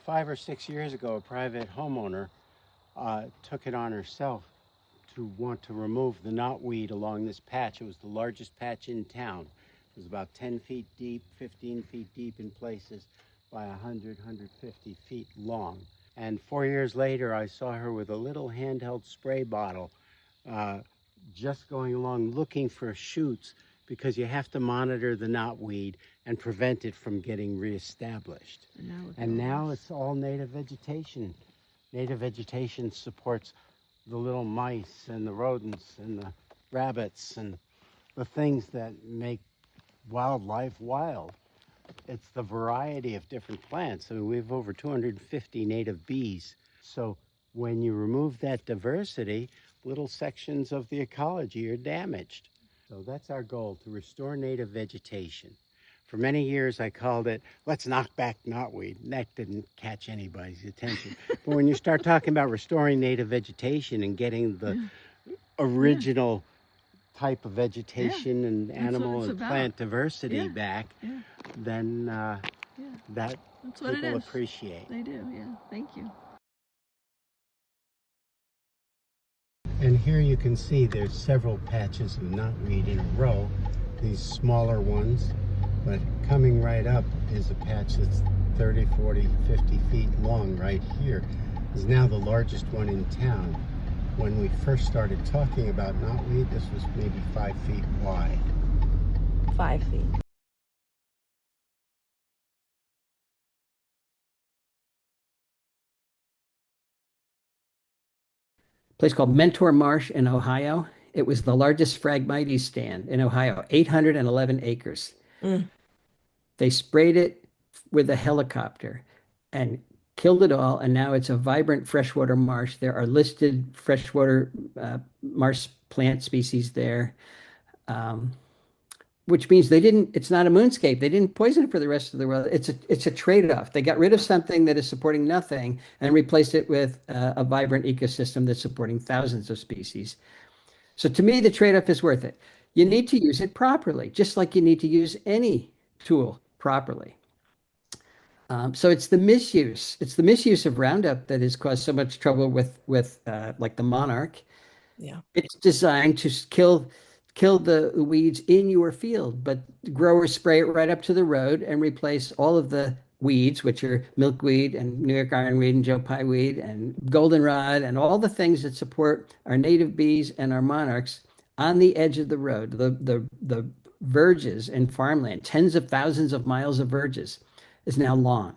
5 or 6 years ago, a private homeowner took it on herself to want to remove the knotweed along this patch. It was the largest patch in town. It was about 10 feet deep, 15 feet deep in places, by 100, 150 feet long. And 4 years later, I saw her with a little handheld spray bottle, just going along looking for shoots, because you have to monitor the knotweed and prevent it from getting reestablished. And now it's all native vegetation. Native vegetation supports the little mice and the rodents and the rabbits and the things that make wildlife wild. It's the variety of different plants. I mean, we have over 250 native bees. So when you remove that diversity, little sections of the ecology are damaged. So that's our goal, to restore native vegetation. For many years, I called it, let's knock back knotweed. That didn't catch anybody's attention. But when you start talking about restoring native vegetation and getting the original type of vegetation and animal and plant diversity back, then that's what people appreciate. They do, yeah. Thank you. And here you can see there's several patches of knotweed in a row, these smaller ones, but coming right up is a patch that's 30, 40, 50 feet long right here. Is now the largest one in town. When we first started talking about knotweed, this was maybe 5 feet wide. 5 feet. Place called Mentor Marsh in Ohio. It was the largest Phragmites stand in Ohio, 811 acres. They sprayed it with a helicopter and killed it all, and now it's a vibrant freshwater marsh. There are listed freshwater marsh plant species there, which means it's not a moonscape. They didn't poison it for the rest of the world. It's a trade-off. They got rid of something that is supporting nothing and replaced it with a vibrant ecosystem that's supporting thousands of species. So to me, the trade-off is worth it. You need to use it properly, just like you need to use any tool properly. So it's the misuse. It's the misuse of Roundup that has caused so much trouble with like the monarch. Yeah. It's designed to kill the weeds in your field, but growers spray it right up to the road and replace all of the weeds, which are milkweed and New York ironweed and Joe Pye weed and goldenrod and all the things that support our native bees and our monarchs on the edge of the road, the verges in farmland, tens of thousands of miles of verges is now lawn.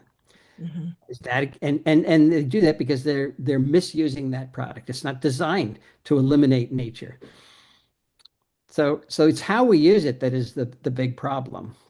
Is that, and they do that because they're misusing that product. It's not designed to eliminate nature. So it's how we use it that is the big problem.